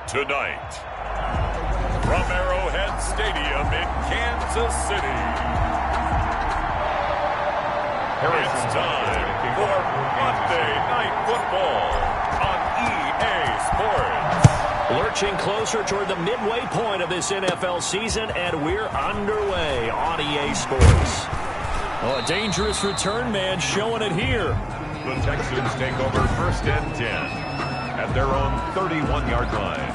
Tonight, from Arrowhead Stadium in Kansas City, it's time for Monday Night Football on EA Sports. Lurching closer toward the midway point of this NFL season, and we're underway on EA Sports. Oh, a dangerous return man showing it here. The Texans take over 1st and 10 at their own 31-yard line.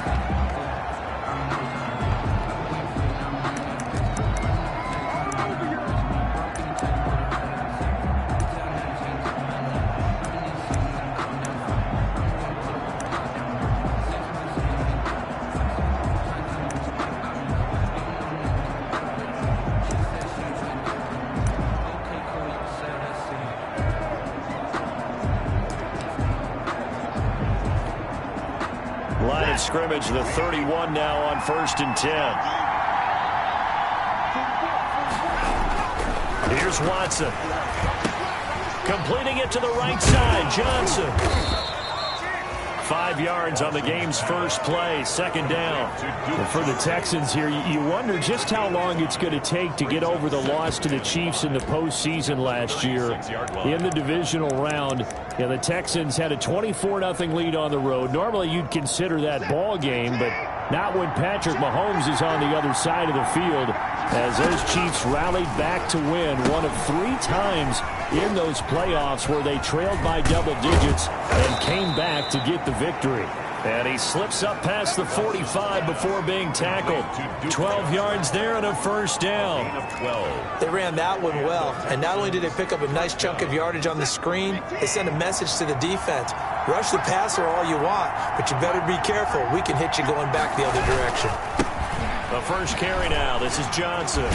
Line of scrimmage, the 31 now on 1st and 10. Here's Watson. Completing it to the right side, Johnson. 5 yards on the game's first play, 2nd down. For the Texans here, you wonder just how long it's going to take to get over the loss to the Chiefs in the postseason last year. In the divisional round, the Texans had a 24-0 lead on the road. Normally you'd consider that ball game, but not when Patrick Mahomes is on the other side of the field, as those Chiefs rallied back to win one of 3 times in those playoffs where they trailed by double digits and came back to get the victory. And he slips up past the 45 before being tackled. 12 yards there and a 1st down. They ran that one well, and not only did they pick up a nice chunk of yardage on the screen, they sent a message to the defense. Rush the passer all you want, but you better be careful. We can hit you going back the other direction. The first carry now. This is Johnson.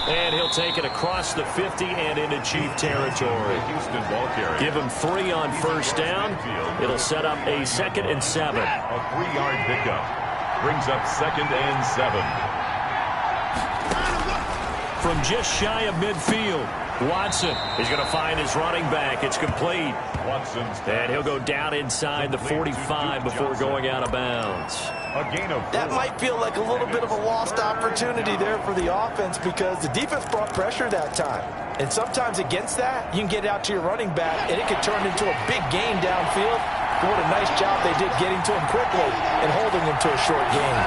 And he'll take it across the 50 and into Chief territory. Houston ball carrier. Give him 3 on 1st down. It'll set up a 2nd and 7. A 3-yard pickup brings up 2nd and 7. From just shy of midfield, Watson is going to find his running back. It's complete. And he'll go down inside the 45 before going out of bounds. That might feel like a little bit of a lost opportunity there for the offense because the defense brought pressure that time. And sometimes against that, you can get out to your running back, and it could turn into a big gain downfield. What a nice job they did getting to him quickly and holding him to a short gain.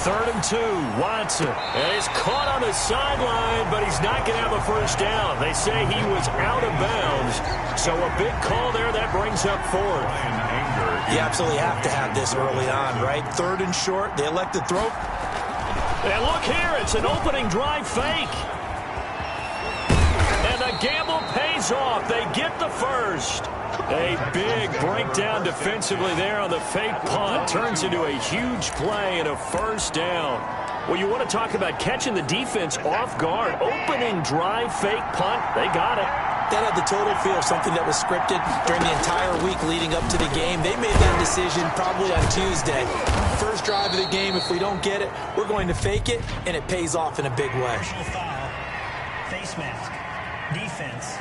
3rd and 2, Watson. And he's caught on the sideline, but he's not going to have a 1st down. They say he was out of bounds. So a big call there that brings up 4th. You absolutely have to have this early on, right? 3rd and short, they elect to throw. And look here, it's an opening drive fake. And the gamble pays off. They get the 1st. A big breakdown defensively there on the fake punt. Turns into a huge play and a 1st down. Well, you want to talk about catching the defense off guard. Opening drive fake punt. They got it. That had the total feel of something that was scripted during the entire week leading up to the game. They made that decision probably on Tuesday. First drive of the game, if we don't get it, we're going to fake it, and it pays off in a big way. Foul, face mask, defense.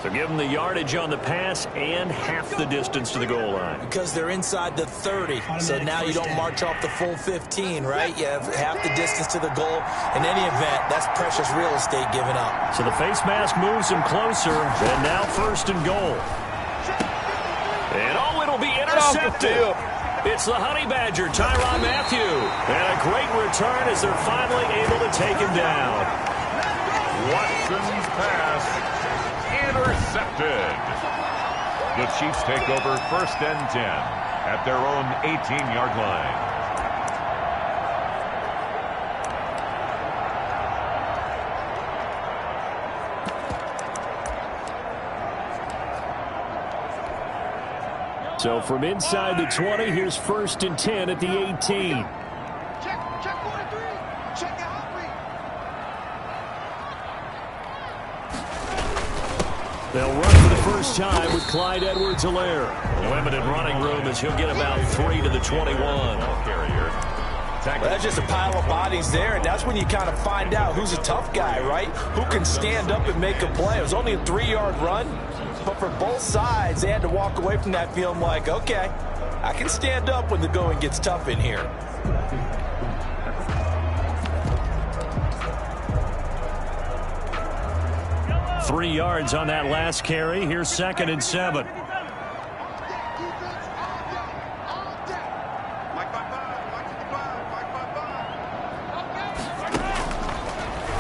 So give them the yardage on the pass and half the distance to the goal line. Because they're inside the 30, so now you don't march off the full 15, right? You have half the distance to the goal. In any event, that's precious real estate given up. So the face mask moves him closer, and now 1st and goal. And it'll be intercepted. It's the Honey Badger, Tyrann Mathieu. And a great return as they're finally able to take him down. Watson's pass intercepted. The Chiefs take over 1st and 10 at their own 18-yard line. So from inside the 20, here's 1st and 10 at the 18. They'll run for the first time with Clyde Edwards-Helaire. Limited running room as he'll get about 3 to the 21. Well, that's just a pile of bodies there, and that's when you kind of find out who's a tough guy, right? Who can stand up and make a play. It was only a 3-yard run, But for both sides, they had to walk away from that feeling like, okay, I can stand up when the going gets tough in here. Three yards on that last carry. Here's 2nd and 7.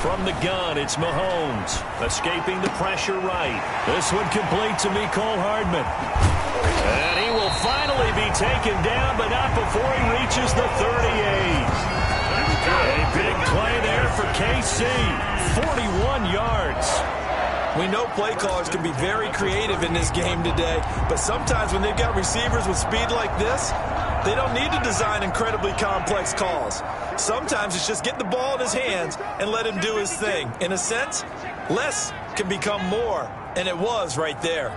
From the gun, it's Mahomes. Escaping the pressure right. This one complete to Mecole Hardman. And he will finally be taken down, but not before he reaches the 38. A big play there for KC. 41 yards. We know play callers can be very creative in this game today, but sometimes when they've got receivers with speed like this, they don't need to design incredibly complex calls. Sometimes it's just get the ball in his hands and let him do his thing. In a sense, less can become more, and it was right there.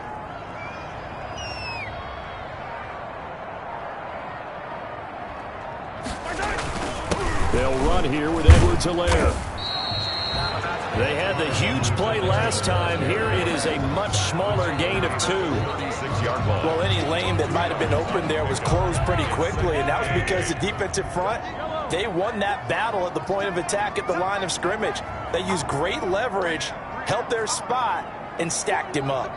They'll run here with Edwards-Helaire. They had the huge play last time. Here it is a much smaller gain of 2. Well, any lane that might have been open there was closed pretty quickly, and that was because the defensive front, they won that battle at the point of attack at the line of scrimmage. They used great leverage, held their spot, and stacked him up.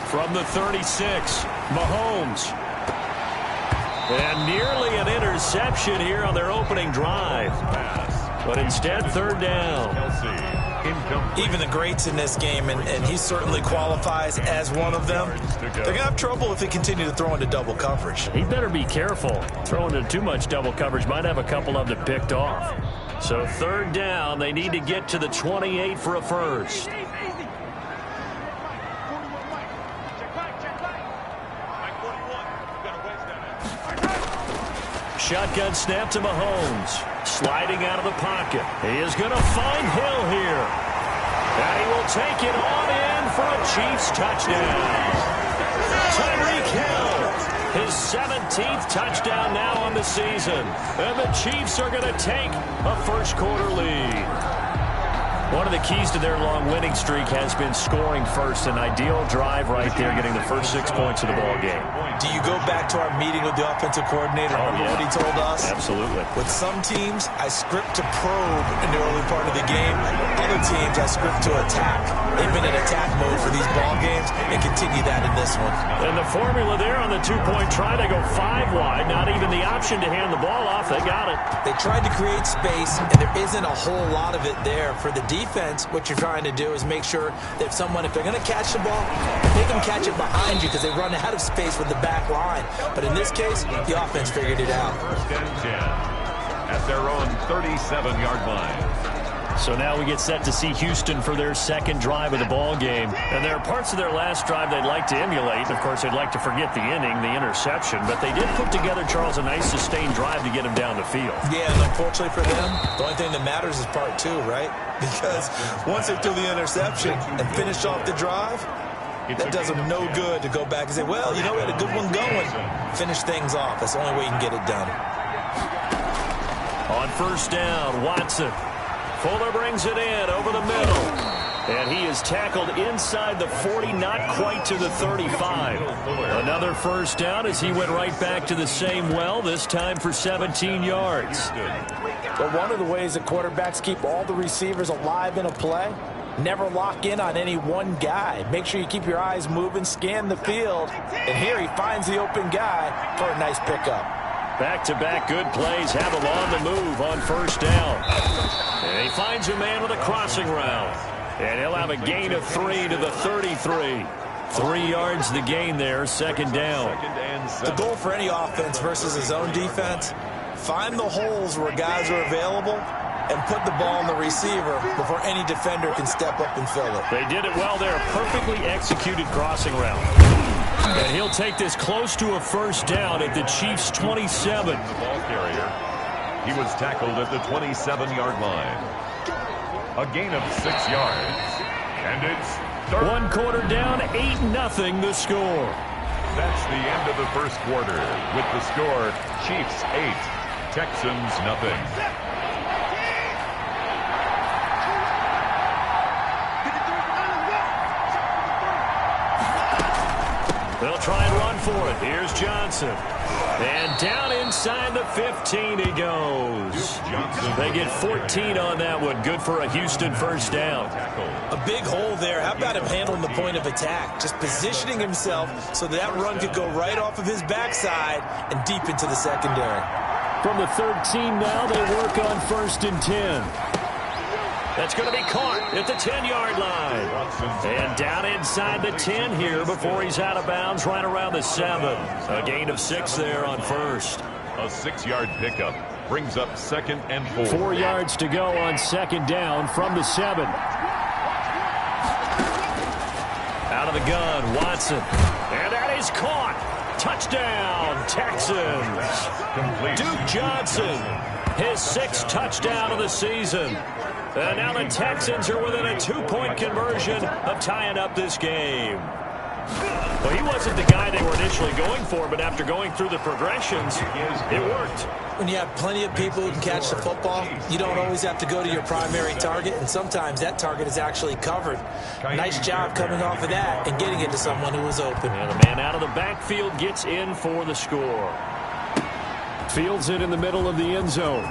From the 36, Mahomes. And nearly an interception here on their opening drive. But instead, 3rd down. Even the greats in this game, and he certainly qualifies as one of them, they're going to have trouble if they continue to throw into double coverage. He better be careful. Throwing into too much double coverage might have a couple of them picked off. So 3rd down, they need to get to the 28 for a first. Shotgun snap to Mahomes. Sliding out of the pocket. He is going to find Hill here. And he will take it on in for a Chiefs touchdown. Tyreek Hill. His 17th touchdown now on the season. And the Chiefs are going to take a first-quarter lead. One of the keys to their long winning streak has been scoring first. An ideal drive right there, getting the first 6 points of the ball game. Do you go back to our meeting with the offensive coordinator? Remember what he told us? Absolutely. With some teams, I script to probe in the early part of the game. Other teams, I script to attack. They've been in attack mode for these ball games and continue that in this one. And the formula there on the two-point try, they go 5 wide. Not even the option to hand the ball off. They got it. They tried to create space, and there isn't a whole lot of it there. For the defense, what you're trying to do is make sure that if they're going to catch the ball, make them catch it behind you because they run out of space with the back line. But in this case, the offense figured it out. 1st and 10 at their own 37-yard line. So now we get set to see Houston for their second drive of the ball game. And there are parts of their last drive they'd like to emulate. Of course, they'd like to forget the inning, the interception. But they did put together, Charles, a nice sustained drive to get him down the field. Yeah, and unfortunately for them, the only thing that matters is part 2, right? Because once they threw the interception and finished off the drive, that does them no good to go back and say, well, you know, we had a good one going. Finish things off. That's the only way you can get it done. On 1st down, Watson. Fuller brings it in over the middle. And he is tackled inside the 40, not quite to the 35. Another 1st down as he went right back to the same well, this time for 17 yards. But one of the ways that quarterbacks keep all the receivers alive in a play, never lock in on any one guy. Make sure you keep your eyes moving, scan the field. And here he finds the open guy for a nice pickup. Back-to-back good plays have him on the move on 1st down. And he finds a man with a crossing route. And he'll have a gain of 3 to the 33. 3 yards the gain there, 2nd down. The goal for any offense versus his own defense, find the holes where guys are available and put the ball on the receiver before any defender can step up and fill it. They did it well there. Perfectly executed crossing route. And he'll take this close to a 1st down at the Chiefs' 27. The ball carrier. He was tackled at the 27-yard line. A gain of 6 yards. And it's 3rd. 1 quarter down, 8-0 the score. That's the end of the 1st quarter. With the score, Chiefs 8, Texans 0. try and run for it. Here's Johnson. And down inside the 15 he goes. They get 14 on that one. Good for a Houston first down. A big hole there. How about him handling the point of attack? Just positioning himself so that run could go right off of his backside and deep into the secondary. From the 13 now, they work on 1st and 10. That's going to be caught at the 10-yard line. And down inside the 10 here before he's out of bounds right around the 7. A gain of 6 there on 1st. A 6-yard pickup brings up 2nd and 4. 4 yards to go on 2nd down from the 7. Out of the gun, Watson. And that is caught. Touchdown, Texans. Duke Johnson, his 6th touchdown of the season. And now the Texans are within a 2-point conversion of tying up this game. Well, he wasn't the guy they were initially going for, but after going through the progressions, it worked. When you have plenty of people who can catch the football, you don't always have to go to your primary target, and sometimes that target is actually covered. Nice job coming off of that and getting it to someone who was open. And the man out of the backfield gets in for the score. Fields it in the middle of the end zone.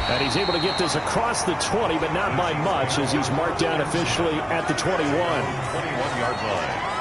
And he's able to get this across the 20, but not by much, as he's marked down officially at the 21. 21-yard line.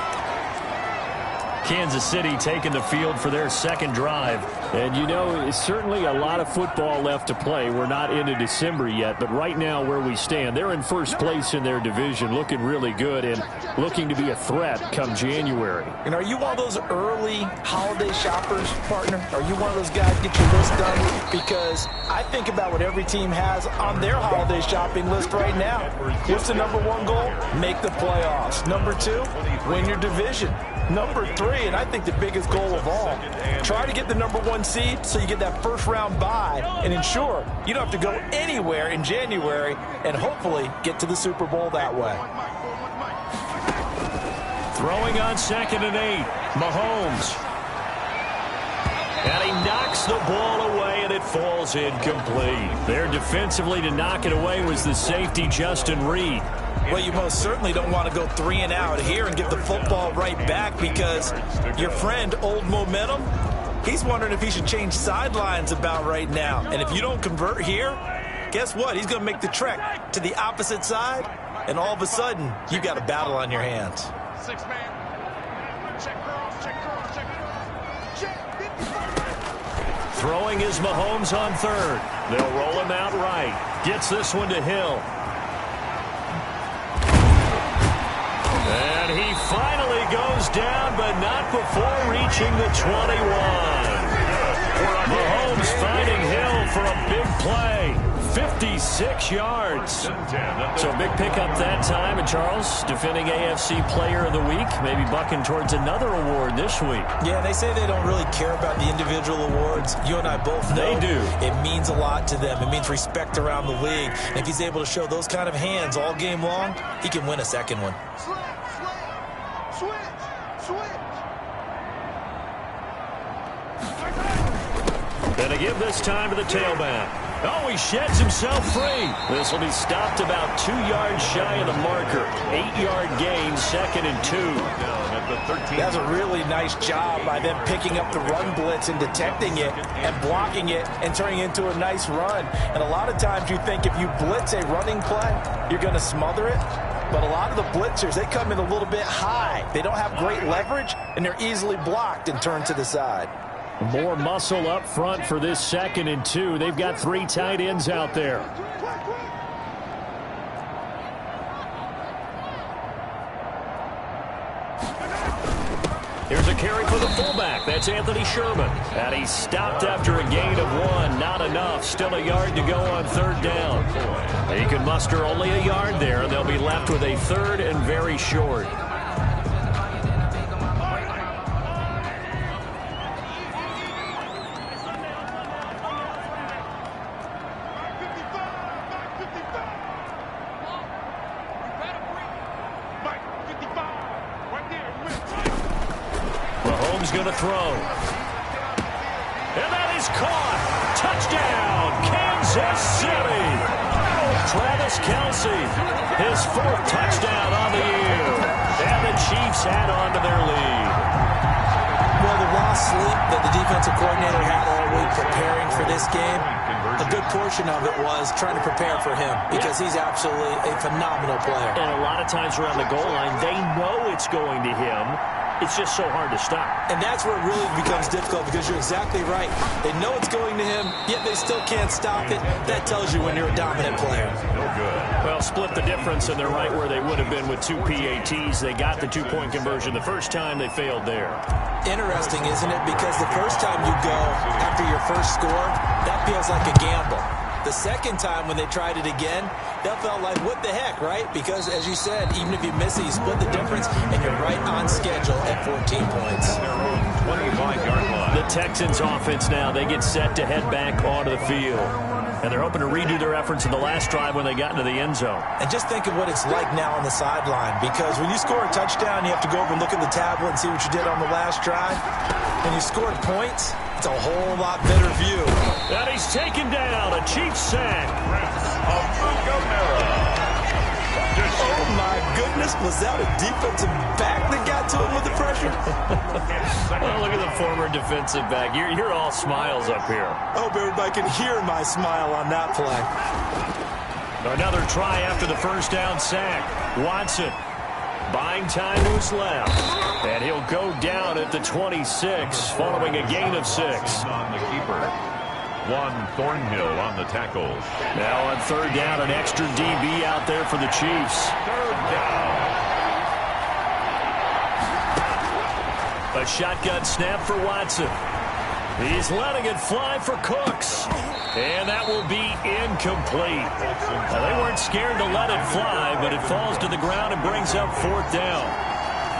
Kansas City taking the field for their 2nd drive. And, you know, it's certainly a lot of football left to play. We're not into December yet, but right now where we stand, they're in 1st place in their division, looking really good and looking to be a threat come January. And are you one of those early holiday shoppers, partner? Are you one of those guys get your list done? Because I think about what every team has on their holiday shopping list right now. What's the number 1 goal? Make the playoffs. Number 2, win your division. Number 3, and I think the biggest goal of all, try to get the number 1 seed so you get that first-round bye and ensure you don't have to go anywhere in January and hopefully get to the Super Bowl that way. Throwing on 2nd and 8, Mahomes. And he knocks the ball away, and it falls incomplete. There defensively to knock it away was the safety, Justin Reed. Well, you most certainly don't want to go 3 and out here and give the football right back, because your friend, Old Momentum, he's wondering if he should change sidelines about right now. And if you don't convert here, guess what? He's going to make the trek to the opposite side, and all of a sudden, you got a battle on your hands. 6-man. Check cross, check cross, check cross. Check. Throwing is Mahomes on 3rd. They'll roll him out right. Gets this one to Hill. And he finally goes down, but not before reaching the 21. Mahomes finding Hill for a big play. 56 yards. So a big pickup that time. And Charles, defending AFC Player of the Week, maybe bucking towards another award this week. Yeah, they say they don't really care about the individual awards. You and I both know they do. It means a lot to them. It means respect around the league. And if he's able to show those kind of hands all game long, he can win a 2nd one. Gonna give this time to the tailback. Oh, he sheds himself free. This will be stopped about 2 yards shy of the marker. 8-yard gain, 2nd and 2. That's a really nice job by them picking up the run blitz and detecting it and blocking it and turning it into a nice run. And a lot of times you think if you blitz a running play, you're going to smother it. But a lot of the blitzers, they come in a little bit high. They don't have great leverage, and they're easily blocked and turned to the side. More muscle up front for this 2nd and 2. They've got 3 tight ends out there. Here's a carry for the fullback. That's Anthony Sherman. And he stopped after a gain of 1. Not enough. Still a yard to go on 3rd down. He can muster only a yard there, and they'll be left with a 3rd and very short. Going to throw. And that is caught. Touchdown, Kansas City. Travis Kelce, his 4th touchdown on the year. And the Chiefs add on to their lead. Well, the lost sleep that the defensive coordinator had all week preparing for this game, a good portion of it was trying to prepare for him because he's absolutely a phenomenal player. And a lot of times around the goal line, they know it's going to him. It's just so hard to stop. And that's where it really becomes difficult because you're exactly right. They know it's going to him, yet they still can't stop it. That tells you when you're a dominant player. No good. Well, split the difference, and they're right where they would have been with 2 PATs. They got the 2-point conversion the first time. They failed there. Interesting, isn't it? Because the first time you go after your first score, that feels like a gamble. The second time when they tried it again, that felt like, what the heck, right? Because, as you said, even if you miss it, you split the difference, and you're right on schedule at 14 points. Their own 25-yard line. The Texans offense now, they get set to head back onto the field. And they're hoping to redo their efforts in the last drive when they got into the end zone. And just think of what it's like now on the sideline, because when you score a touchdown, you have to go over and look at the tablet and see what you did on the last drive. When you scored points, it's a whole lot better view. And he's taken down, a Chiefs sack. Oh, my goodness. Was that a defensive back that got to him with the pressure? Oh, look at the former defensive back. You're all smiles up here. I hope everybody can hear my smile on that play. Another try after the first down sack. Watson buying time to his left. And he'll go down at the 26 following a gain of 6. On the keeper. One Thornhill on the tackle. Now on third down, an extra DB out there for the Chiefs. Third down. A shotgun snap for Watson. He's letting it fly for Cooks. And that will be incomplete. Now, they weren't scared to let it fly, but it falls to the ground and brings up fourth down.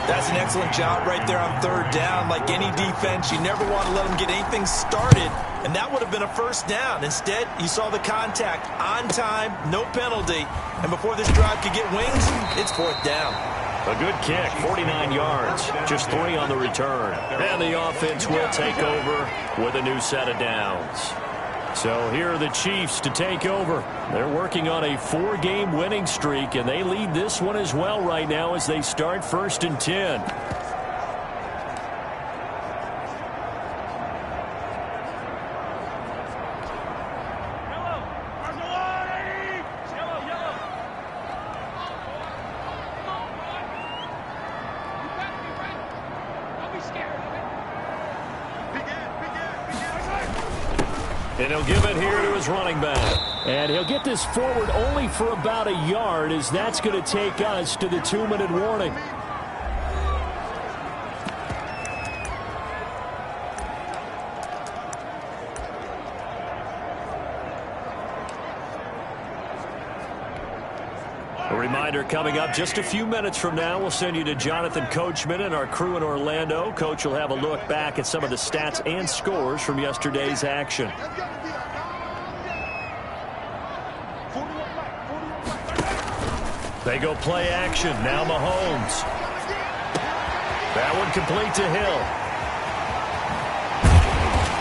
That's an excellent job right there on third down. Like any defense, you never want to let them get anything started, and that would have been a first down. Instead, you saw the contact on time, no penalty, and before this drive could get wings, it's fourth down. A good kick, 49 yards, just 3 on the return. And the offense will take over with a new set of downs. So here are the Chiefs to take over. They're working on a 4-game winning streak, and they lead this one as well right now as they start 1st and 10. And he'll give it here to his running back. And he'll get this forward only for about a yard, as that's going to take us to the 2-minute warning. A reminder coming up just a few minutes from now, we'll send you to Jonathan Coachman and our crew in Orlando. Coach will have a look back at some of the stats and scores from yesterday's action. They go play action. Now Mahomes. That one complete to Hill.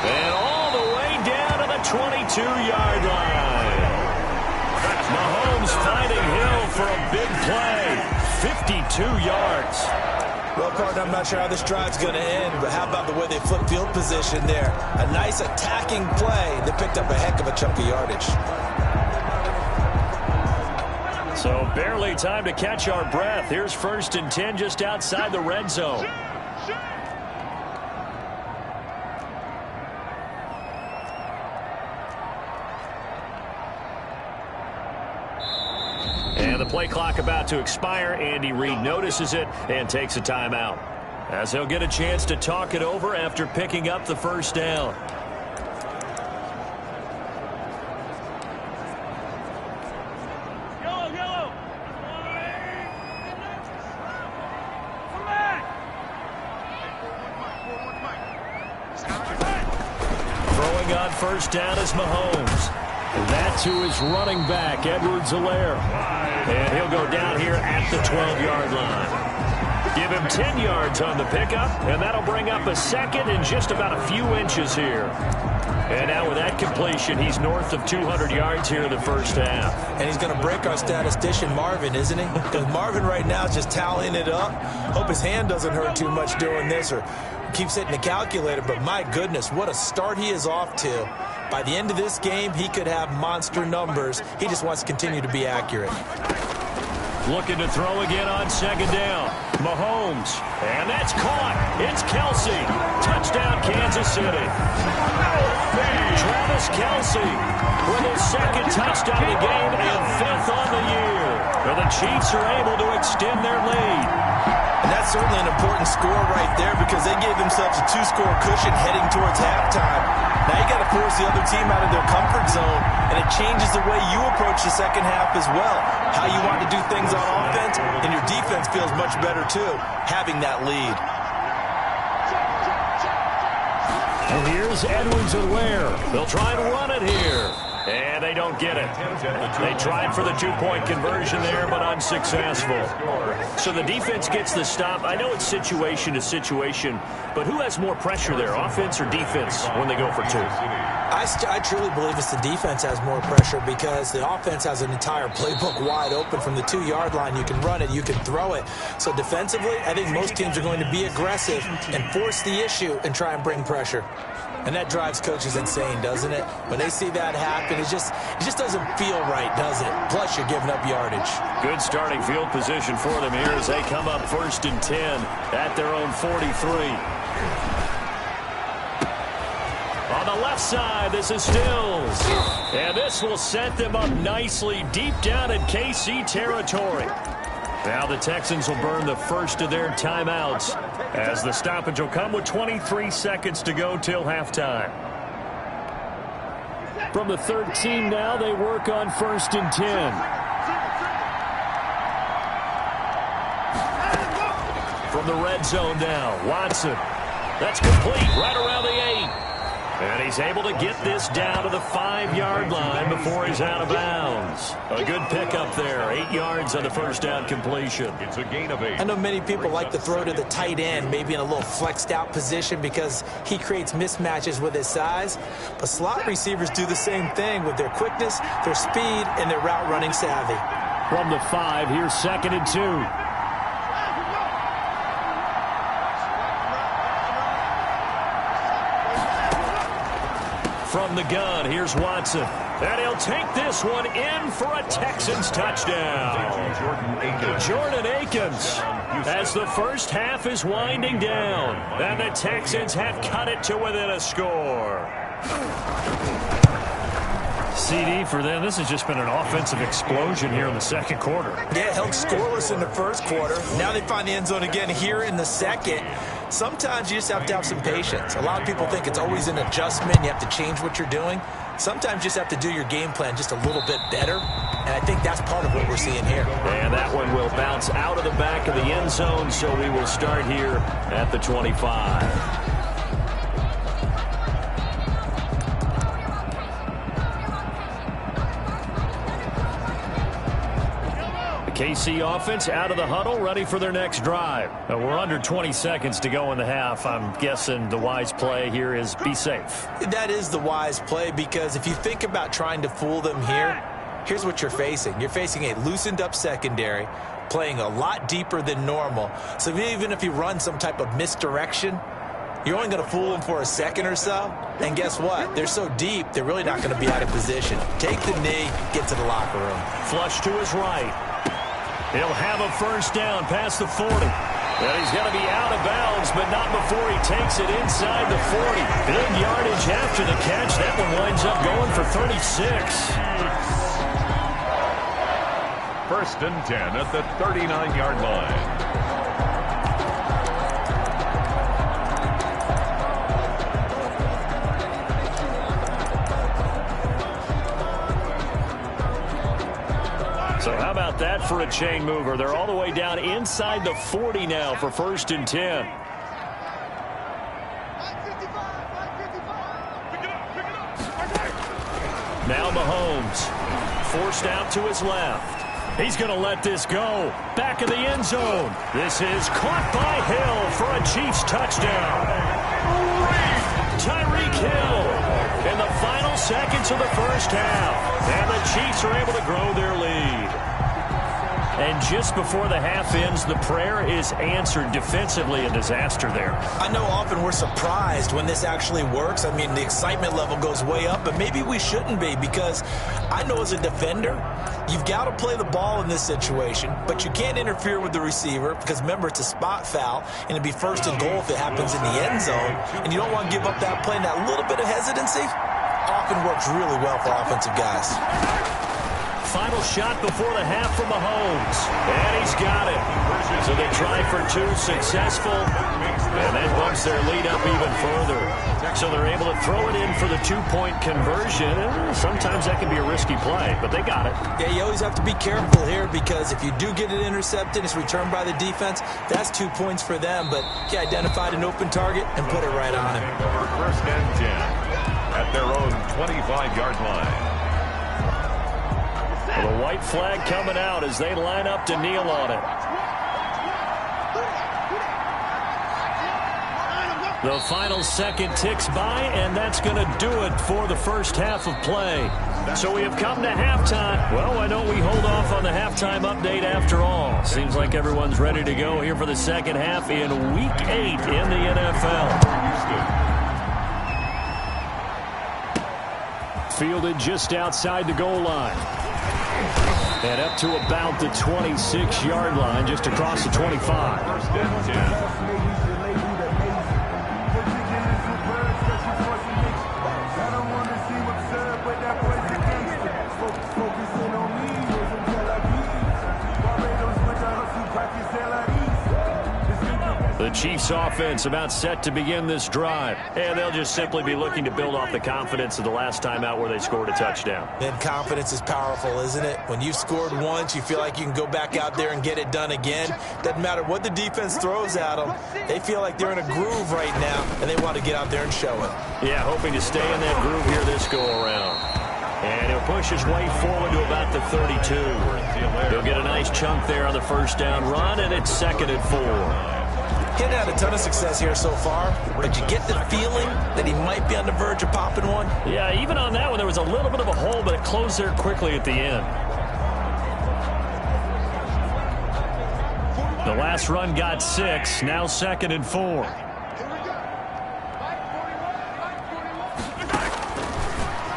And all the way down to the 22-yard line. Mahomes finding Hill for a big play. 52 yards. Well, partner, I'm not sure how this drive's going to end, but how about the way they flip field position there? A nice attacking play that picked up a heck of a chunk of yardage. So barely time to catch our breath. Here's 1st and 10 just outside the red zone. And the play clock about to expire. Andy Reid notices it and takes a timeout, as he'll get a chance to talk it over after picking up the first down. Throwing on first down is Mahomes. That's who is running back, Edwards-Helaire. And he'll go down here at the 12-yard line. Give him 10 yards on the pickup, and that'll bring up a second and just about a few inches here. And now with that completion, he's north of 200 yards here in the first half. And he's going to break our statistician Marvin, isn't he? Because Marvin right now is just tallying it up. Hope his hand doesn't hurt too much doing this or keeps hitting the calculator. But my goodness, what a start he is off to. By the end of this game, he could have monster numbers. He just wants to continue to be accurate. Looking to throw again on second down. Mahomes. And that's caught. It's Kelsey. Touchdown, Kansas City. Travis Kelsey with his second touchdown of the game and 5th on the year. Well, the Chiefs are able to extend their lead. And that's certainly an important score right there because they gave themselves a 2-score cushion heading towards halftime. Now you got to force the other team out of their comfort zone, and it changes the way you approach the second half as well. How you want to do things on offense, and your defense feels much better too, having that lead. And here's Edwards-Helaire. They'll try and run it here. And they don't get it. They tried for the 2-point conversion there, but unsuccessful. So the defense gets the stop. I know it's situation to situation, but who has more pressure there, offense or defense, when they go for 2? I truly believe it's the defense has more pressure because the offense has an entire playbook wide open from the 2-yard line. You can run it, you can throw it. So defensively, I think most teams are going to be aggressive and force the issue and try and bring pressure. And that drives coaches insane, doesn't it? When they see that happen, it just doesn't feel right, does it? Plus, you're giving up yardage. Good starting field position for them here as they come up 1st and 10 at their own 43. On the left side, this is Stills. And this will set them up nicely deep down in KC territory. Now the Texans will burn the first of their timeouts as the stoppage will come with 23 seconds to go till halftime. From the 13 now, they work on 1st and 10. From the red zone now, Watson. That's complete right around the 8. And he's able to get this down to the 5-yard line before he's out of bounds. A good pickup there. 8 yards on the first down completion. It's a gain of 8. I know many people like to throw to the tight end, maybe in a little flexed out position because he creates mismatches with his size. But slot receivers do the same thing with their quickness, their speed, and their route running savvy. From the 5, here's 2nd and 2. From the gun, here's Watson. And he'll take this one in for a Texans touchdown. Jordan Akins as the first half is winding down. And the Texans have cut it to within a score. CD for them. This has just been an offensive explosion here in the second quarter. Yeah, held scoreless in the first quarter. Now they find the end zone again here in the second. Sometimes you just have to have some patience. A lot of people think it's always an adjustment. You have to change what you're doing. Sometimes you just have to do your game plan just a little bit better. And I think that's part of what we're seeing here. And that one will bounce out of the back of the end zone, so we will start here at the 25. KC offense out of the huddle, ready for their next drive. We're under 20 seconds to go in the half. I'm guessing the wise play here is be safe. That is the wise play because if you think about trying to fool them here, here's what you're facing. You're facing a loosened up secondary, playing a lot deeper than normal. So even if you run some type of misdirection, you're only going to fool them for a second or so. And guess what? They're so deep, they're really not going to be out of position. Take the knee, get to the locker room. Flush to his right. He'll have a first down past the 40. And he's going to be out of bounds, but not before he takes it inside the 40. Big yardage after the catch. That one winds up going for 36. 1st and 10 at the 39-yard line. So how about that for a chain mover? They're all the way down inside the 40 now for 1st and 10. Now Mahomes forced out to his left. He's going to let this go. Back in the end zone. This is caught by Hill for a Chiefs touchdown. Tyreek Hill in the final seconds of the first half. And the Chiefs are able to grow their lead. And just before the half ends, the prayer is answered. Defensively, a disaster there. I know often we're surprised when this actually works. I mean, the excitement level goes way up, but maybe we shouldn't be, because I know as a defender, you've got to play the ball in this situation, but you can't interfere with the receiver because, remember, it's a spot foul, and it'd be first and goal if it happens in the end zone, and you don't want to give up that play. And that little bit of hesitancy often works really well for offensive guys. Final shot before the half from Mahomes. And he's got it. So they try for two, successful. And that bumps their lead up even further. So they're able to throw it in for the two-point conversion. Sometimes that can be a risky play, but they got it. Yeah, you always have to be careful here, because if you do get it intercepted, it's returned by the defense, that's 2 points for them. But he identified an open target and put it right on him. First and 10 at their own 25-yard line. Well, the white flag coming out as they line up to kneel on it. The final second ticks by, and that's going to do it for the first half of play. So we have come to halftime. Well, why don't we hold off on the halftime update after all? Seems like everyone's ready to go here for the second half in Week 8 in the NFL. Fielded just outside the goal line. And up to about the 26-yard line, just across the 25. First and 10. The Chiefs offense about set to begin this drive. And they'll just simply be looking to build off the confidence of the last time out where they scored a touchdown. And confidence is powerful, isn't it? When you've scored once, you feel like you can go back out there and get it done again. Doesn't matter what the defense throws at them. They feel like they're in a groove right now, and they want to get out there and show it. Yeah, hoping to stay in that groove here this go-around. And he'll push his way forward to about the 32. He'll get a nice chunk there on the first down run, and it's 2nd and 4. He hadn't had a ton of success here so far, but you get the feeling that he might be on the verge of popping one. Yeah, even on that one, there was a little bit of a hole, but it closed there quickly at the end. The last run got 6, now 2nd and 4.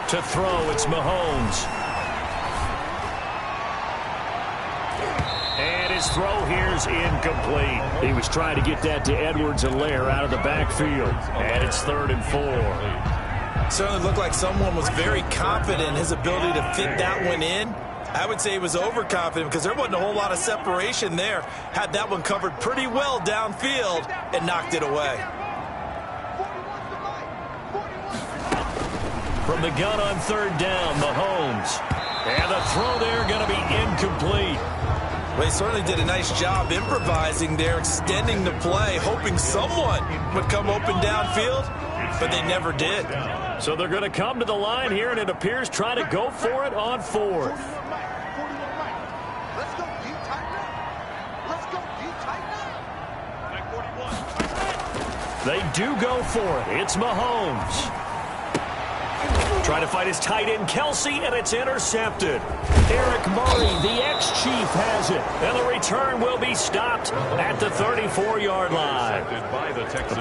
To throw, it's Mahomes. And his throw here's incomplete. He was trying to get that to Edwards-Helaire out of the backfield. And it's 3rd and 4. Certainly looked like someone was very confident in his ability to fit that one in. I would say he was overconfident because there wasn't a whole lot of separation there. Had that one covered pretty well downfield and knocked it away. From the gun on 3rd down, Mahomes. And the throw there going to be incomplete. Well, he certainly did a nice job improvising there, extending the play, hoping someone would come open downfield, but they never did. So they're going to come to the line here, and it appears trying to go for it on 4th. They do go for it. It's Mahomes. Trying to fight his tight end, Kelsey, and it's intercepted. Eric Murray, the ex-Chief, has it. And the return will be stopped at the 34-yard line.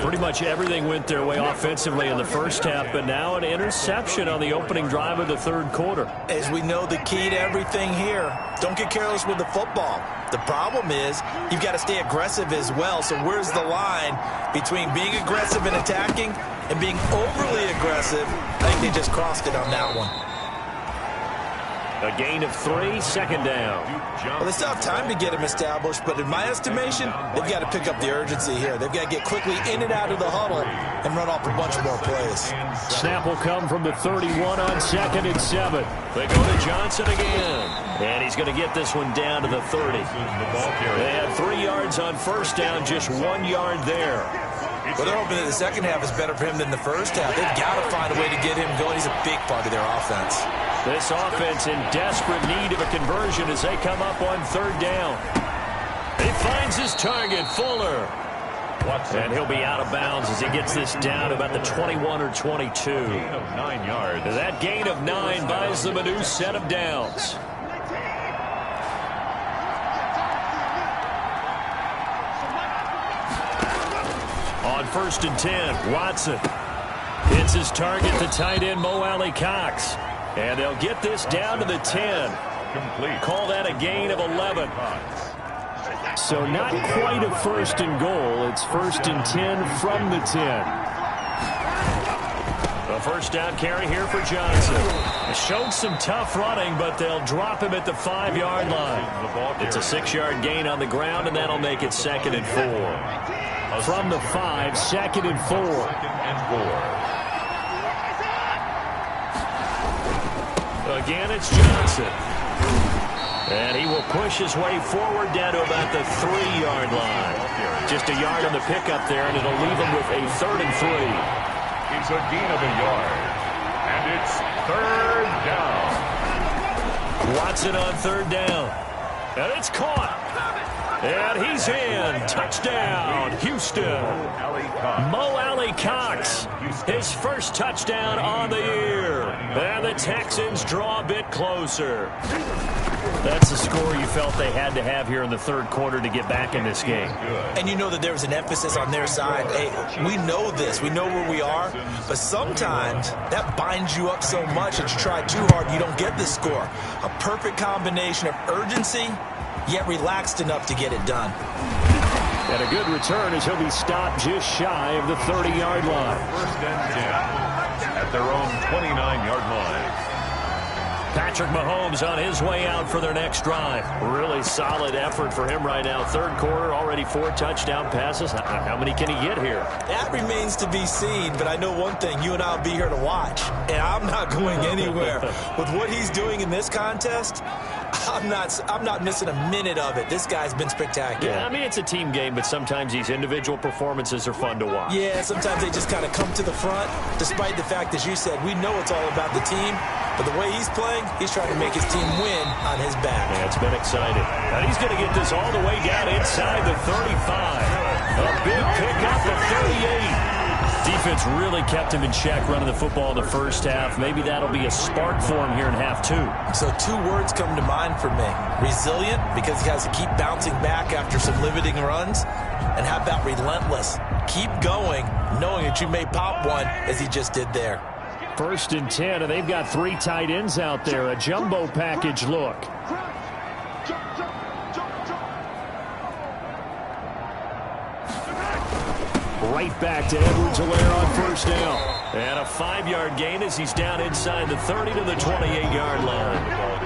Pretty much everything went their way offensively in the first half, but now an interception on the opening drive of the 3rd quarter. As we know, the key to everything here, don't get careless with the football. The problem is you've got to stay aggressive as well. So where's the line between being aggressive and attacking and being overly aggressive? I think they just crossed it on that one. A gain of 3, 2nd down. Well, they still have time to get him established, but in my estimation, they've got to pick up the urgency here. They've got to get quickly in and out of the huddle and run off a bunch more plays. Snap will come from the 31 on 2nd and 7. They go to Johnson again. And he's going to get this one down to the 30. They had 3 yards on 1st down, just 1 yard there. Well, they're hoping that the second half is better for him than the first half. They've got to find a way to get him going. He's a big part of their offense. This offense in desperate need of a conversion as they come up on third down. He finds his target, Fuller. And he'll be out of bounds as he gets this down to about the 21 or 22. Gain of 9 yards. That gain of 9 buys them a new set of downs. On 1st and 10, Watson hits his target, the tight end Mo Alley-Cox. And they'll get this down to the 10. Complete. Call that a gain of 11. So not quite a 1st and goal. It's 1st and 10 from the 10. A first down carry here for Johnson. Showed some tough running, but they'll drop him at the 5-yard line. It's a 6-yard gain on the ground, and that'll make it 2nd and 4. From the 5, 2nd and 4. 2nd and 4. Again, it's Johnson. And he will push his way forward down to about the 3-yard line. Just a yard on the pickup there, and it'll leave him with a 3rd and 3. It's a gain of a yard. And it's 3rd down. Watson on 3rd down. And it's caught. And he's in. Touchdown, Houston. Mo Alley-Cox, his first touchdown on the year. And the Texans draw a bit closer. That's the score you felt they had to have here in the 3rd quarter to get back in this game. And you know that there was an emphasis on their side. Hey, we know this. We know where we are. But sometimes that binds you up so much that you try too hard, you don't get the score. A perfect combination of urgency, yet relaxed enough to get it done. And a good return as he'll be stopped just shy of the 30-yard line. 1st and 10 at their own 29-yard line. Patrick Mahomes on his way out for their next drive. Really solid effort for him right now. 3rd quarter, already 4 touchdown passes. How many can he get here? That remains to be seen, but I know one thing. You and I will be here to watch, and I'm not going anywhere. With what he's doing in this contest, I'm not missing a minute of it. This guy's been spectacular. Yeah, I mean, it's a team game, but sometimes these individual performances are fun to watch. Yeah, sometimes they just kind of come to the front, despite the fact, as you said, we know it's all about the team. But the way he's playing, he's trying to make his team win on his back. Yeah, it's been exciting. And he's going to get this all the way down inside the 35. A big pickup of 38. Defense really kept him in check running the football in the first half. Maybe that'll be a spark for him here in half 2. So 2 words come to mind for me. Resilient, because he has to keep bouncing back after some limiting runs. And how about relentless? Keep going, knowing that you may pop one, as he just did there. 1st and 10, and they've got 3 tight ends out there. A jumbo package look. Right back to Edwards-Helaire on 1st down. And a 5-yard gain as he's down inside the 30 to the 28-yard line.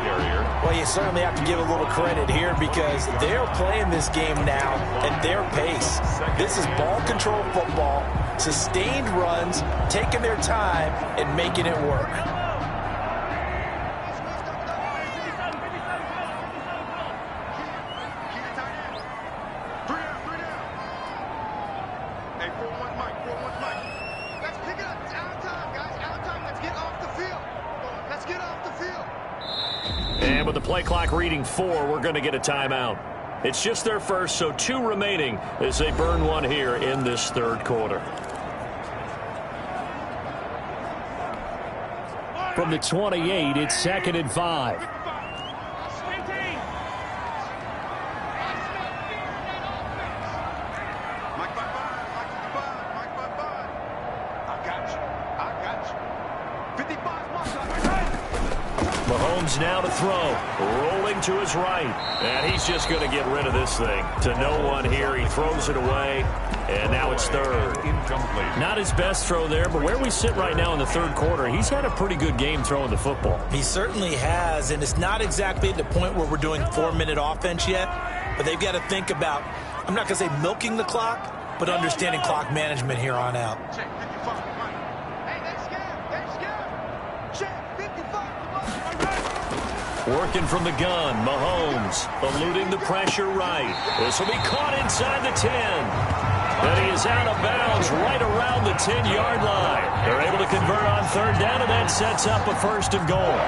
Well, you certainly have to give a little credit here because they're playing this game now at their pace. This is ball control football, sustained runs, taking their time and making it work. And with the play clock reading 4, we're going to get a timeout. It's just their first, so 2 remaining as they burn one here in this 3rd quarter. From the 28, it's 2nd and 5. Mahomes now to throw, rolling to his right, and he's just going to get rid of this thing. To no one here, he throws it away, and now it's 3rd. Incomplete. Not his best throw there, but where we sit right now in the 3rd quarter, he's had a pretty good game throwing the football. He certainly has, and it's not exactly at the point where we're doing 4-minute offense yet, but they've got to think about, I'm not going to say milking the clock, but understanding clock management here on out. Working from the gun, Mahomes eluding the pressure right. This will be caught inside the 10. And he is out of bounds right around the 10-yard line. They're able to convert on 3rd down, and that sets up a 1st and goal.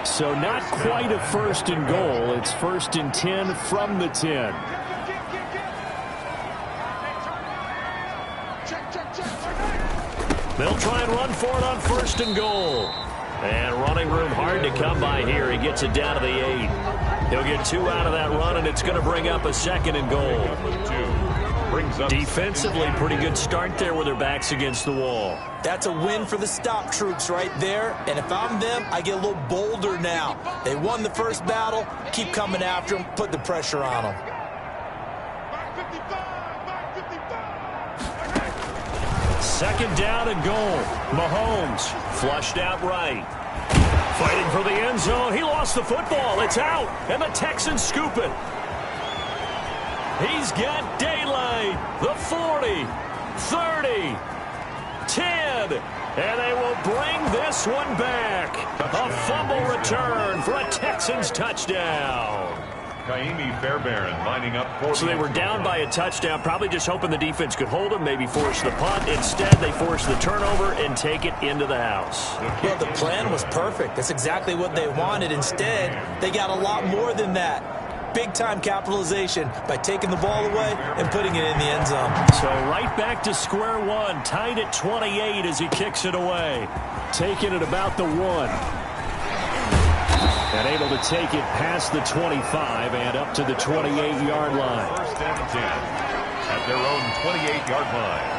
So not quite a first and goal. It's 1st and 10 from the 10. They'll try and run for it on 1st and goal. And running room hard to come by here. He gets it down to the 8. He'll get 2 out of that run, and it's going to bring up a 2nd and goal. Defensively, pretty good start there with their backs against the wall. That's a win for the stop troops right there. And if I'm them, I get a little bolder now. They won the first battle. Keep coming after them. Put the pressure on them. Second down and goal. Mahomes flushed out right. Fighting for the end zone. He lost the football. It's out. And the Texans scoop it. He's got daylight. The 40, 30, 10. And they will bring this one back. A fumble return for a Texans touchdown. Fairbairn lining up for So they were down by a touchdown, probably just hoping the defense could hold them, maybe force the punt. Instead, they force the turnover and take it into the house. Well, the plan was perfect. That's exactly what they wanted. Instead, they got a lot more than that. Big-time capitalization by taking the ball away and putting it in the end zone. So right back to square one, tied at 28 as he kicks it away. Taking it about the 1. And able to take it past the 25 and up to the 28-yard line. 1st and 10 at their own 28-yard line.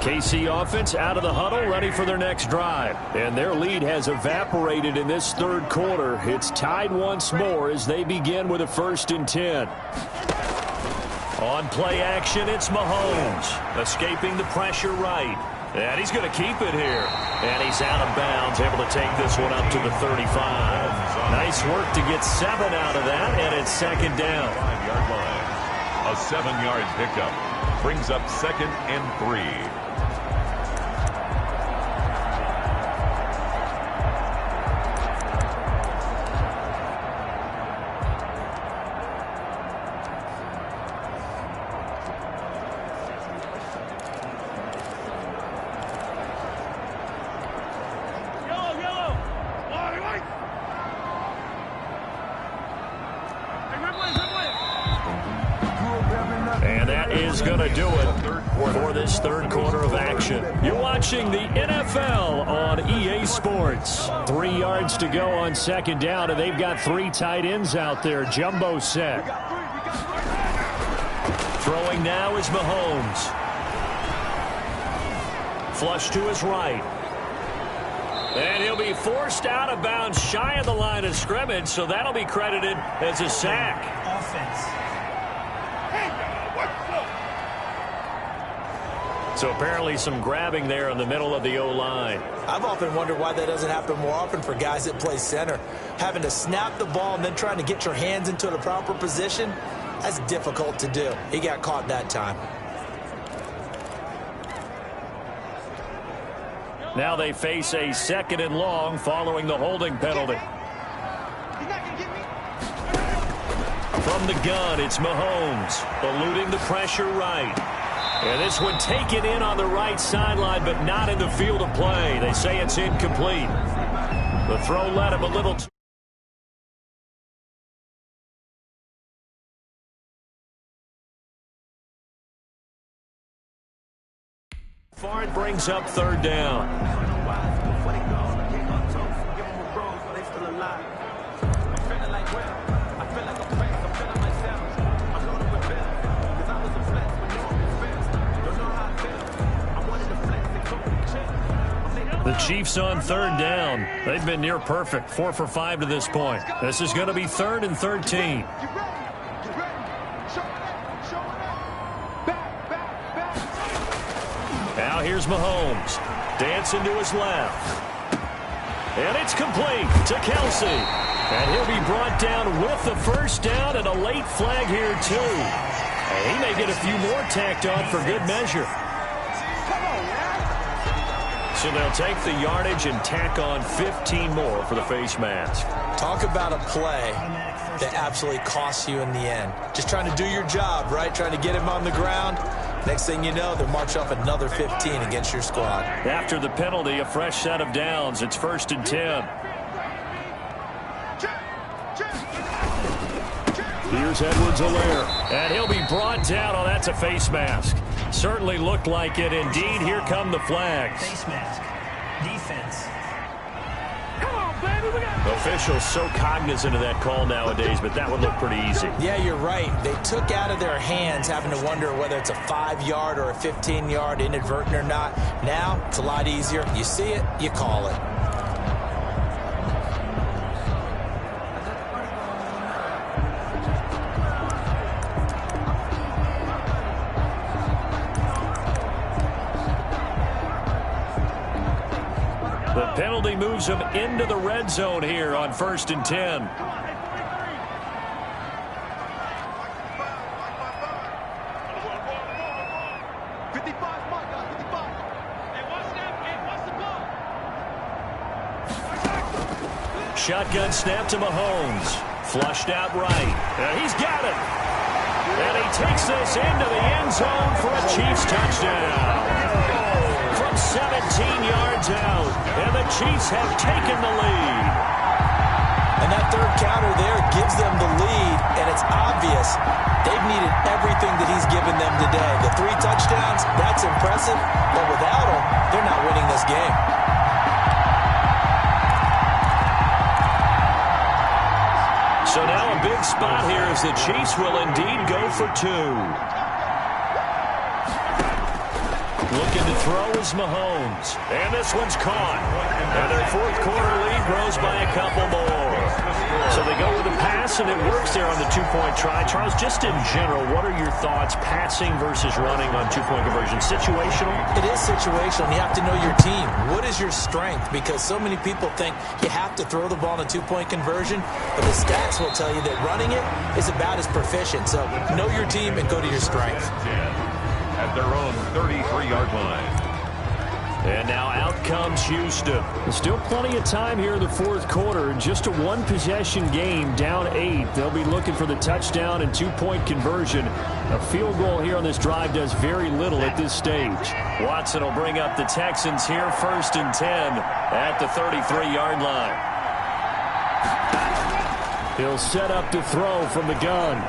KC offense out of the huddle, ready for their next drive. And their lead has evaporated in this 3rd quarter. It's tied once more as they begin with a 1st and 10. On play action, it's Mahomes. Escaping the pressure right. And he's going to keep it here. And he's out of bounds, able to take this one up to the 35. Nice work to get 7 out of that, and it's 2nd down. 5-yard line. A 7-yard pickup brings up 2nd and 3. And that is going to do it for this 3rd quarter of action. You're watching the NFL on EA Sports. 3 yards to go on 2nd down, and they've got 3 tight ends out there. Jumbo set. Throwing now is Mahomes. Flush to his right. And he'll be forced out of bounds shy of the line of scrimmage, so that'll be credited as a sack. Offense. So apparently some grabbing there in the middle of the O-line. I've often wondered why that doesn't happen more often for guys that play center. Having to snap the ball and then trying to get your hands into the proper position, that's difficult to do. He got caught that time. Now they face a 2nd and long following the holding penalty. From the gun, it's Mahomes, eluding the pressure right. And this one taken in on the right sideline, but not in the field of play. They say it's incomplete. The throw led him a little. Far it brings up 3rd down. The Chiefs on 3rd down. They've been near perfect. 4 for 5 to this point. This is going to be 3rd and 13. Now here's Mahomes. Dancing to his left. And it's complete to Kelsey. And he'll be brought down with the 1st down and a late flag here too. And he may get a few more tacked on for good measure. So they'll take the yardage and tack on 15 more for the face mask. Talk about a play that absolutely costs you in the end. Just trying to do your job, right? Trying to get him on the ground. Next thing you know, they'll march off another 15 against your squad. After the penalty, a fresh set of downs. It's 1st and 10. Here's Edwards-Helaire. And he'll be brought down. Oh, that's a face mask. Certainly looked like it. Indeed, here come the flags. Face mask. Defense. Officials so cognizant of that call nowadays, but that would look pretty easy. Yeah, you're right. They took out of their hands having to wonder whether it's a 5-yard or a 15-yard, inadvertent or not. Now, it's a lot easier. You see it, you call it. The penalty moves them into the red zone here on 1st and 10. Shotgun snap to Mahomes. Flushed out right. And he's got it. And he takes this into the end zone for a Chiefs touchdown. From 17 yards out. And the Chiefs have taken the lead. And that third counter there gives them the lead, and it's obvious they've needed everything that he's given them today. The 3 touchdowns, that's impressive, but without him, they're not winning this game. So now a big spot here as the Chiefs will indeed go for 2. Looking to throw is Mahomes. And this one's caught. And their 4th quarter lead grows by a couple more. So they go with the pass, and it works there on the 2-point try. Charles, just in general, what are your thoughts passing versus running on 2-point conversion? Situational? It is situational. You have to know your team. What is your strength? Because so many people think you have to throw the ball in a 2-point conversion, but the stats will tell you that running it is about as proficient. So know your team and go to your strength. At their own 33-yard line. And now out comes Houston. There's still plenty of time here in the 4th quarter. Just a 1-possession game, down 8. They'll be looking for the touchdown and 2-point conversion. A field goal here on this drive does very little at this stage. Watson will bring up the Texans here, 1st and 10 at the 33-yard line. He'll set up to throw from the gun.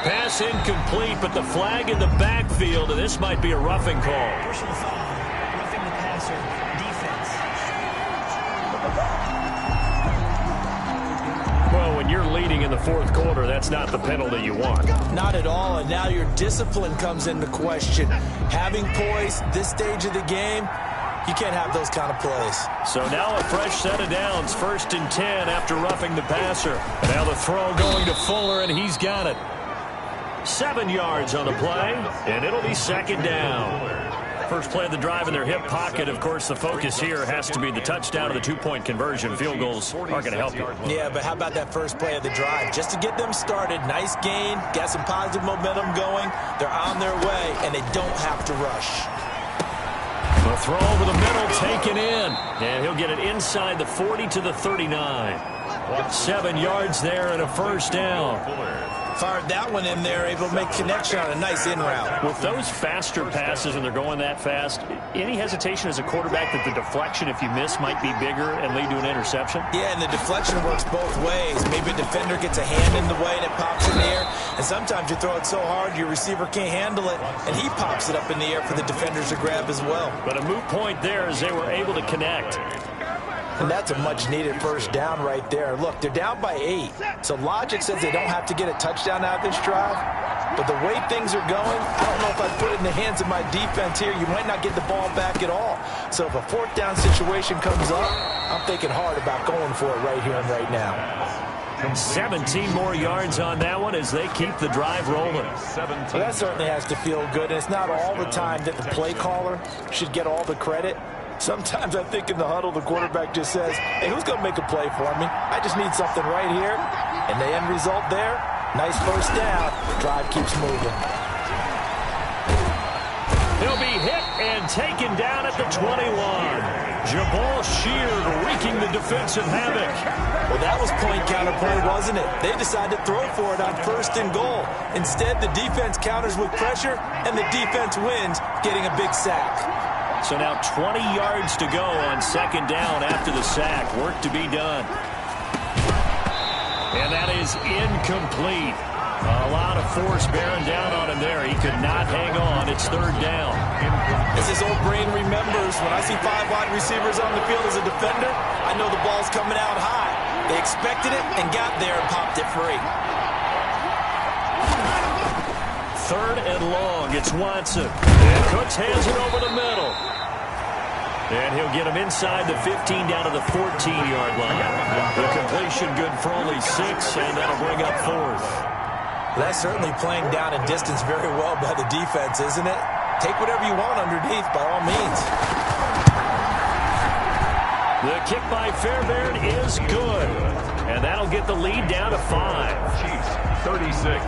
Pass incomplete, but the flag in the backfield, and this might be a roughing call. Personal foul. Roughing the passer. Defense. Well, when you're leading in the 4th quarter, that's not the penalty you want. Not at all, and now your discipline comes into question. Having poise this stage of the game, you can't have those kind of plays. So now a fresh set of downs, 1st and 10 after roughing the passer. And now the throw going to Fuller, and he's got it. 7 yards on the play, and it'll be 2nd down. First play of the drive in their hip pocket. Of course, the focus here has to be the touchdown or the 2-point conversion. Field goals aren't going to help you. Yeah, but how about that first play of the drive? Just to get them started, nice gain, got some positive momentum going. They're on their way, and they don't have to rush. The throw over the middle taken in, and he'll get it inside the 40 to the 39. 7 yards there and a 1st down. Fired that one in there, able to make connection on a nice in route. With those faster passes and they're going that fast, any hesitation as a quarterback that the deflection, if you miss, might be bigger and lead to an interception? Yeah, and the deflection works both ways. Maybe a defender gets a hand in the way and it pops in the air. And sometimes you throw it so hard your receiver can't handle it, and he pops it up in the air for the defenders to grab as well. But a moot point there as they were able to connect. And that's a much-needed 1st down right there. Look, they're down by 8. So logic says they don't have to get a touchdown out of this drive. But the way things are going, I don't know if I'd put it in the hands of my defense here. You might not get the ball back at all. So if a 4th down situation comes up, I'm thinking hard about going for it right here and right now. 17 more yards on that one as they keep the drive rolling. Well, that certainly has to feel good. And it's not all the time that the play caller should get all the credit. Sometimes I think in the huddle, the quarterback just says, hey, who's going to make a play for me? I just need something right here. And the end result there, nice first down. Drive keeps moving. He'll be hit and taken down at the 21. Jabal Sheard wreaking the defensive havoc. Well, that was point counterpoint, wasn't it? They decided to throw for it on 1st and goal. Instead, the defense counters with pressure, and the defense wins, getting a big sack. So now 20 yards to go on 2nd down after the sack. Work to be done. And that is incomplete. A lot of force bearing down on him there. He could not hang on. It's 3rd down. As his old brain remembers, when I see 5 wide receivers on the field as a defender, I know the ball's coming out high. They expected it and got there and popped it free. 3rd and long. It's Watson. And Cooks hands it over the middle. And he'll get him inside the 15 down to the 14-yard line. The completion good for only 6, and that'll bring up 4th. That's certainly playing down in distance very well by the defense, isn't it? Take whatever you want underneath, by all means. The kick by Fairbairn is good. And that'll get the lead down to 5. Chiefs, 36.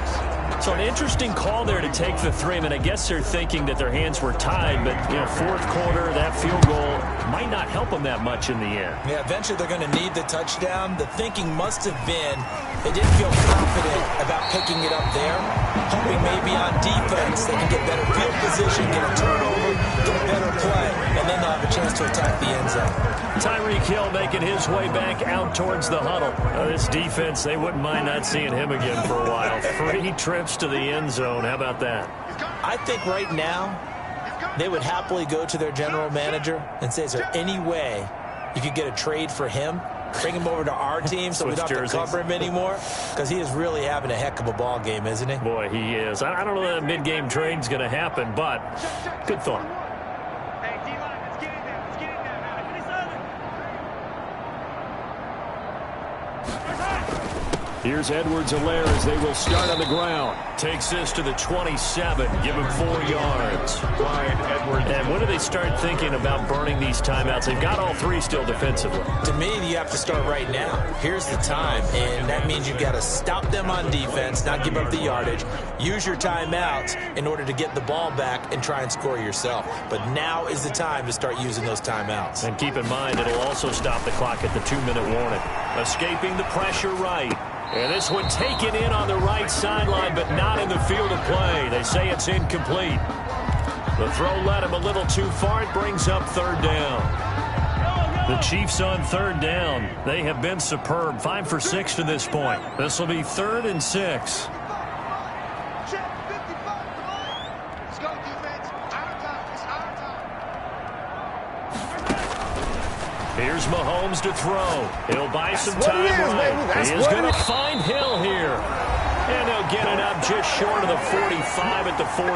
So an interesting call there to take the 3. I mean, I guess they're thinking that their hands were tied, but, you know, 4th quarter, that field goal might not help them that much in the end. Yeah, eventually they're going to need the touchdown. The thinking must have been they didn't feel confident about picking it up there, hoping maybe on defense they can get better field position, get a turnover, get a better play, and then they'll have a chance to attack the end zone. Tyreek Hill making his way back out towards the huddle. This defense, they wouldn't mind not seeing him again for a while. 3 trips to the end zone. How about that? I think right now they would happily go to their general manager and say, is there any way you could get a trade for him? Bring him over to our team so we don't have to cover him anymore? Because he is really having a heck of a ball game, isn't he? Boy, he is. I don't know that a mid-game trade's going to happen, but good thought. Here's Edwards-Helaire as they will start on the ground. Takes this to the 27. Give him 4 yards. And when do they start thinking about burning these timeouts? They've got all 3 still defensively. To me, you have to start right now. Here's the time, and that means you've got to stop them on defense, not give up the yardage. Use your timeouts in order to get the ball back and try and score yourself. But now is the time to start using those timeouts. And keep in mind, it'll also stop the clock at the 2-minute warning. Escaping the pressure right. And this one taken in on the right sideline, but not in the field of play. They say it's incomplete. The throw led him a little too far. It brings up 3rd down. The Chiefs on 3rd down. They have been superb. 5 for 6 to this point. This will be 3rd and 6. Here's Mahomes to throw. He'll buy some time right. He is going to find Hill here. And he'll get it up just short of the 45 at the 44.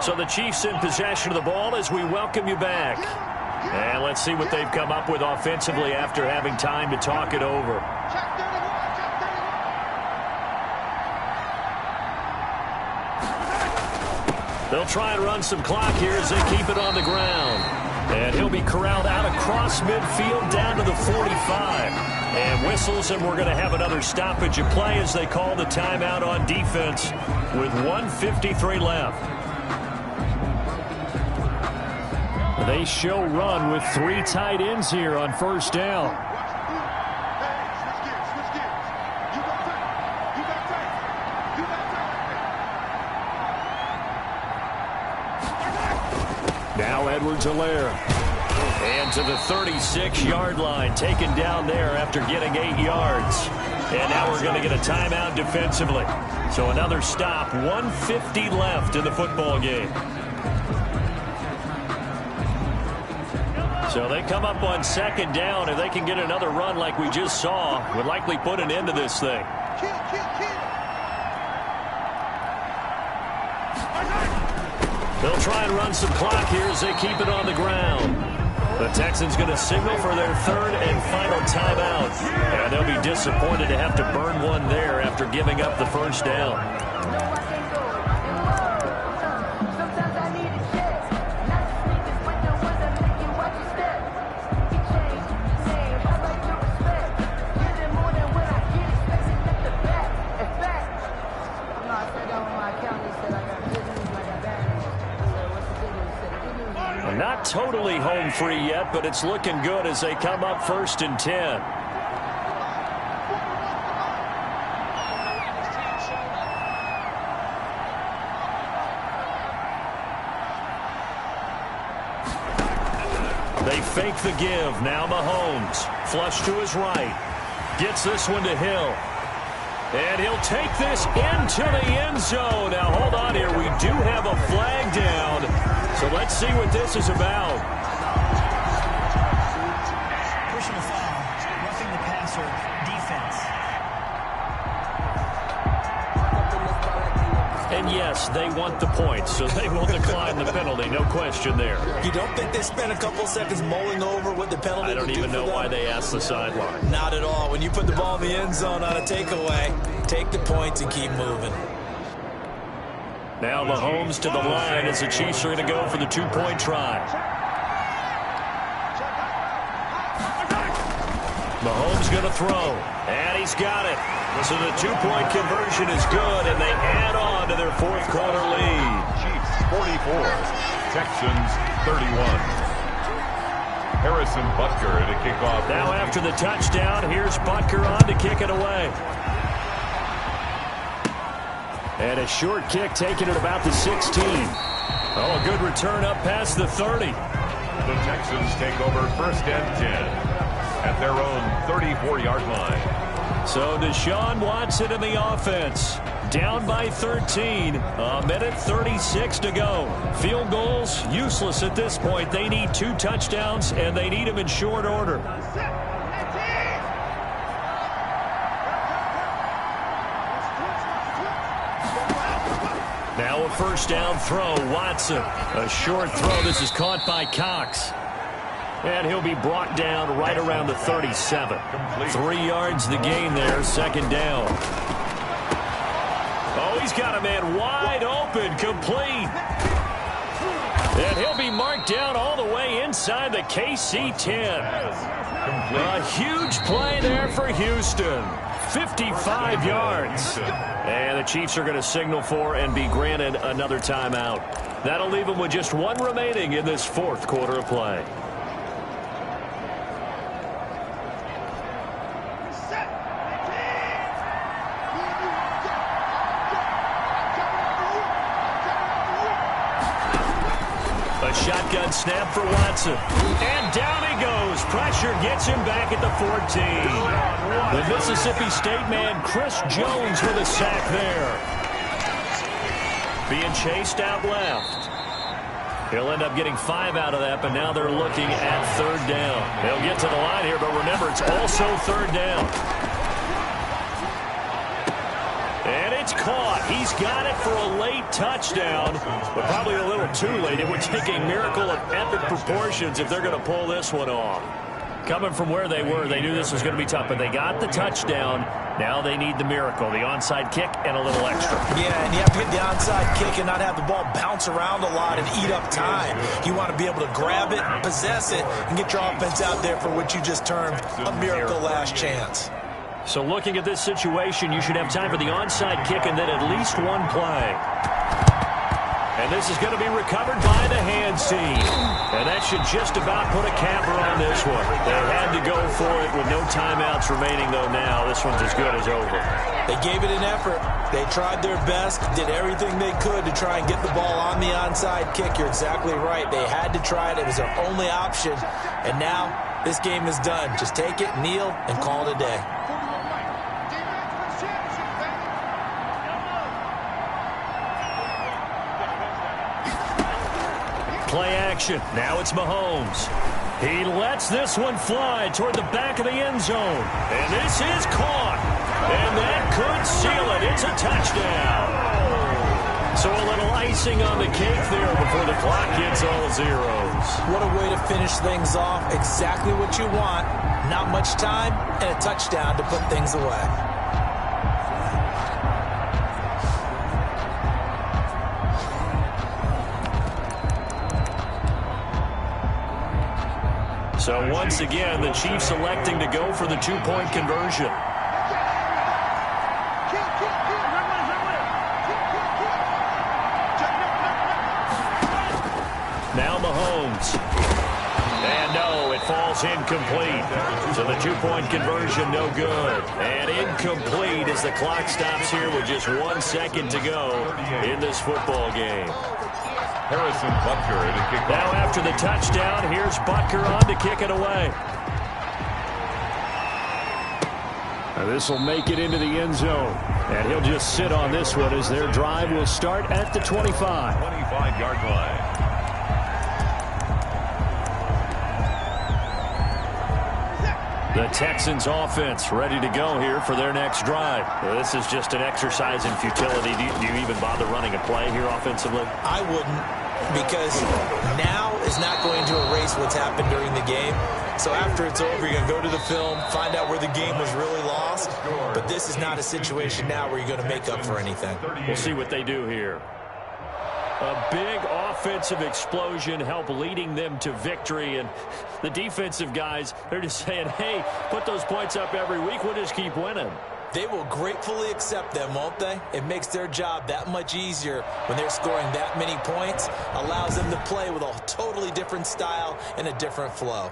So the Chiefs in possession of the ball as we welcome you back. And let's see what they've come up with offensively after having time to talk it over. They'll try and run some clock here as they keep it on the ground. And he'll be corralled out across midfield down to the 45. And whistles, and we're going to have another stoppage of play as they call the timeout on defense with 1:53 left. They show run with 3 tight ends here on 1st down. Now Edwards-Helaire. And to the 36-yard line, taken down there after getting 8 yards. And now we're going to get a timeout defensively. So another stop, 1:50 left in the football game. So they come up on 2nd down. If they can get another run like we just saw, would likely put an end to this thing. They'll try and run some clock here as they keep it on the ground. The Texans going to signal for their 3rd and final timeout. And they'll be disallowed. disappointed to have to burn one there after giving up the first down. Not totally home free yet, but it's looking good as they come up 1st and 10. They fake the give. Now Mahomes. Flush to his right. Gets this one to Hill. And he'll take this into the end zone. Now, hold on here. We do have a flag down. So let's see what this is about. Personal foul. Roughing the passer. Defense. And yes, they want the points, so they will decline the penalty. No question there. You don't think they spent a couple seconds mulling over what the penalty I don't would even do for know them? why they asked the sideline. Not at all. When you put the ball in the end zone on a takeaway, take the points and keep moving. Now Mahomes to the line as the Chiefs are going to go for the two-point try. Mahomes going to throw, and he's got it. So the two-point conversion is good, and they add on to their fourth quarter lead. Chiefs 44, Texans 31. Harrison Butker to kick off. Now after the touchdown, here's Butker on to kick it away. And a short kick taken at about the 16. Oh, a good return up past the 30. The Texans take over 1st and 10 at their own 34-yard line. So Deshaun Watson in the offense. Down by 13. A minute 36 to go. Field goals useless at this point. They need 2 touchdowns, and they need them in short order. Now a first down throw. Watson. A short throw. This is caught by Cox. And he'll be brought down right around the 37. 3 yards the gain there. 2nd down. Oh, he's got a man wide open. Complete. And he'll be marked down all the way inside the KC 10. A huge play there for Houston. 55 yards. And the Chiefs are going to signal for and be granted another timeout. That'll leave them with just 1 remaining in this 4th quarter of play. A shotgun snap for Watson. And down he goes. Pressure gets him back at the 14. The Mississippi State man, Chris Jones, with a sack there. Being chased out left. He'll end up getting 5 out of that, but now they're looking at 3rd down. They'll get to the line here, but remember, it's also 3rd down. And it's caught. He's got it for a late touchdown, but probably a little too late. It would take a miracle of epic proportions if they're going to pull this one off. Coming from where they were, they knew this was going to be tough, but they got the touchdown. Now they need the miracle, the onside kick and a little extra. Yeah, and you have to hit the onside kick and not have the ball bounce around a lot and eat up time. You want to be able to grab it, possess it, and get your offense out there for what you just termed a miracle last chance. So looking at this situation, you should have time for the onside kick and then at least 1 play. And this is going to be recovered by the hands team. And that should just about put a capper on this one. They had to go for it with no timeouts remaining, though, now. This one's as good as over. They gave it an effort. They tried their best, did everything they could to try and get the ball on the onside kick. You're exactly right. They had to try it. It was their only option. And now this game is done. Just take it, kneel, and call it a day. Play action. Now it's Mahomes. He lets this one fly toward the back of the end zone. And this is caught. And that could seal it. It's a touchdown. So a little icing on the cake there before the clock hits all zeros. What a way to finish things off. Exactly what you want. Not much time and a touchdown to put things away. So once again, the Chiefs electing to go for the two-point conversion. Now Mahomes. And no, it falls incomplete. So the two-point conversion no good. And incomplete as the clock stops here with just 1 second to go in this football game. Harrison Butker to kick Now off. after the touchdown, here's Butker on to kick it away. This will make it into the end zone. And he'll just sit on this one as their drive will start at the 25. 25-yard line. The Texans offense ready to go here for their next drive. Well, this is just an exercise in futility. Do you even bother running a play here offensively? I wouldn't, because now is not going to erase what's happened during the game. So after it's over, you're going to go to the film, find out where the game was really lost. But this is not a situation now where you're going to make up for anything. We'll see what they do here. A big offensive explosion help leading them to victory. And the defensive guys, they're just saying, hey, put those points up every week. We'll just keep winning. They will gratefully accept them, won't they? It makes their job that much easier when they're scoring that many points. Allows them to play with a totally different style and a different flow.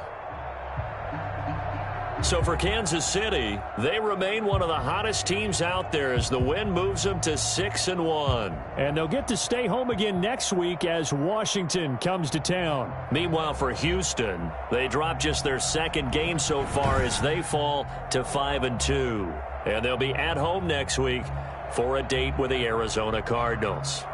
So for Kansas City, they remain one of the hottest teams out there as the win moves them to 6-1. And they'll get to stay home again next week as Washington comes to town. Meanwhile, for Houston, they drop just their second game so far as they fall to 5-2. And they'll be at home next week for a date with the Arizona Cardinals.